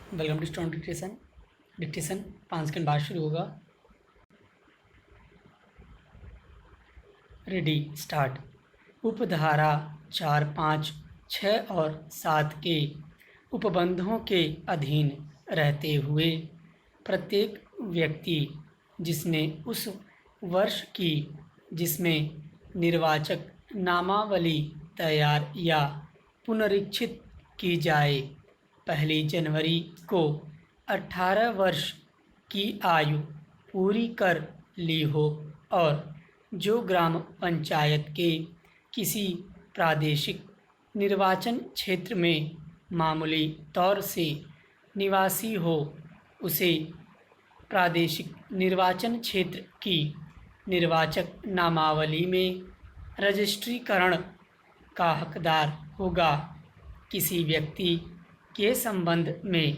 Welcome to stone dictation 5 second बाद शुरू होगा। Ready start. उपधारा 4, 5, 6 और 7 के उपबंधों के अधीन रहते हुए प्रत्येक व्यक्ति जिसने उस वर्ष की जिसमें निर्वाचक नामावली तैयार या पुनरीक्षित की जाए 1 जनवरी को 18 वर्ष की आयु पूरी कर ली हो और जो ग्राम पंचायत के किसी प्रादेशिक निर्वाचन क्षेत्र में मामूली तौर से निवासी हो, उसे प्रादेशिक निर्वाचन क्षेत्र की निर्वाचक नामावली में रजिस्ट्रीकरण का हकदार होगा। किसी व्यक्ति के संबंध में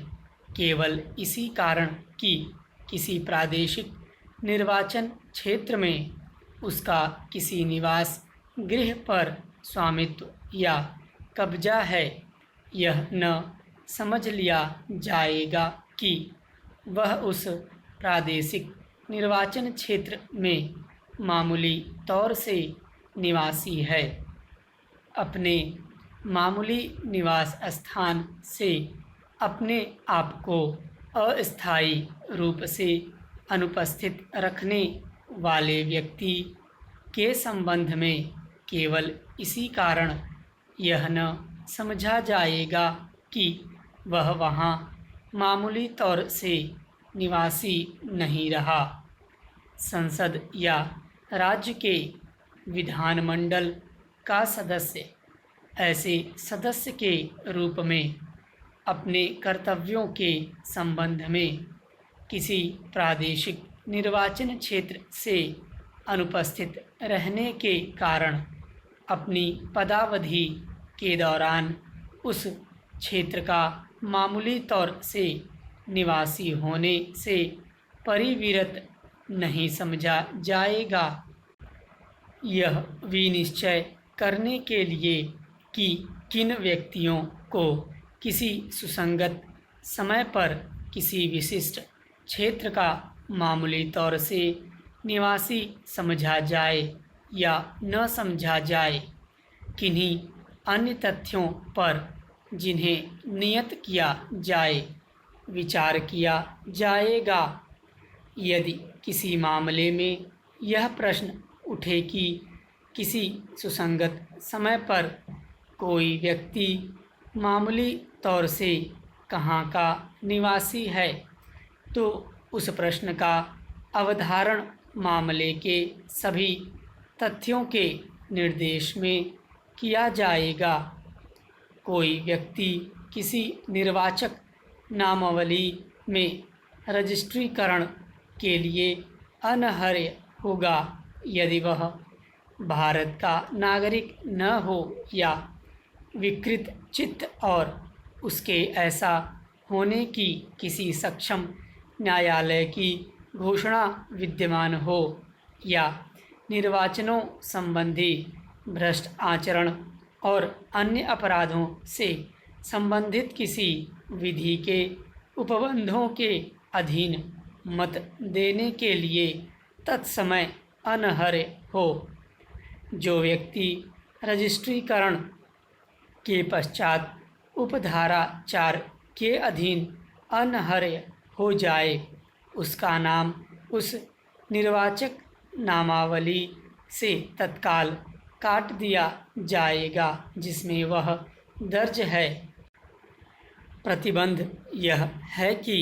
केवल इसी कारण कि किसी प्रादेशिक निर्वाचन क्षेत्र में उसका किसी निवास गृह पर स्वामित्व या कब्जा है, यह न समझ लिया जाएगा कि वह उस प्रादेशिक निर्वाचन क्षेत्र में मामूली तौर से निवासी है। अपने मामूली निवास स्थान से अपने आप को अस्थायी रूप से अनुपस्थित रखने वाले व्यक्ति के संबंध में केवल इसी कारण यह न समझा जाएगा कि वह वहाँ मामूली तौर से निवासी नहीं रहा। संसद या राज्य के विधानमंडल का सदस्य ऐसे सदस्य के रूप में अपने कर्तव्यों के संबंध में किसी प्रादेशिक निर्वाचन क्षेत्र से अनुपस्थित रहने के कारण अपनी पदावधि के दौरान उस क्षेत्र का मामूली तौर से निवासी होने से परिविरत नहीं समझा जाएगा। यह विनिश्चय करने के लिए कि किन व्यक्तियों को किसी सुसंगत समय पर किसी विशिष्ट क्षेत्र का मामूली तौर से निवासी समझा जाए या न समझा जाए, किन्हीं अन्य तथ्यों पर जिन्हें नियत किया जाए विचार किया जाएगा। यदि किसी मामले में यह प्रश्न उठे कि किसी सुसंगत समय पर कोई व्यक्ति मामूली तौर से कहाँ का निवासी है, तो उस प्रश्न का अवधारण मामले के सभी तथ्यों के निर्देश में किया जाएगा। कोई व्यक्ति किसी निर्वाचक नामावली में रजिस्ट्रीकरण के लिए अनर्ह होगा यदि वह भारत का नागरिक न हो या विकृत चित्त और उसके ऐसा होने की किसी सक्षम न्यायालय की घोषणा विद्यमान हो या निर्वाचनों संबंधी भ्रष्ट आचरण और अन्य अपराधों से संबंधित किसी विधि के उपबंधों के अधीन मत देने के लिए तत्समय अनर्ह हो। जो व्यक्ति रजिस्ट्रीकरण के पश्चात उपधारा 4 के अधीन अनर्ह हो जाए, उसका नाम उस निर्वाचक नामावली से तत्काल काट दिया जाएगा जिसमें वह दर्ज है। प्रतिबंध यह है कि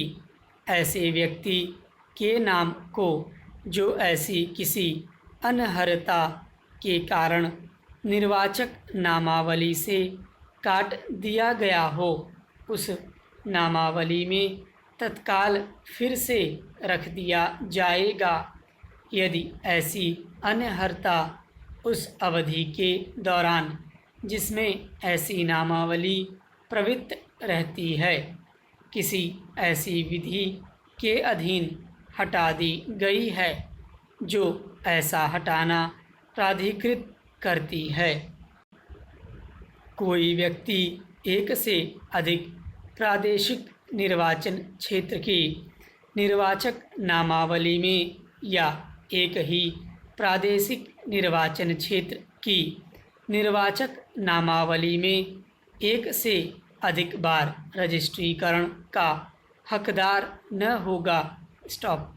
ऐसे व्यक्ति के नाम को जो ऐसी किसी अनर्हता के कारण निर्वाचक नामावली से काट दिया गया हो, उस नामावली में तत्काल फिर से रख दिया जाएगा यदि ऐसी अनर्हता उस अवधि के दौरान जिसमें ऐसी नामावली प्रवृत्त रहती है किसी ऐसी विधि के अधीन हटा दी गई है जो ऐसा हटाना प्राधिकृत करती है। कोई व्यक्ति एक से अधिक प्रादेशिक निर्वाचन क्षेत्र की निर्वाचक नामावली में या एक ही प्रादेशिक निर्वाचन क्षेत्र की निर्वाचक नामावली में एक से अधिक बार रजिस्ट्रीकरण का हकदार न होगा। स्टॉप।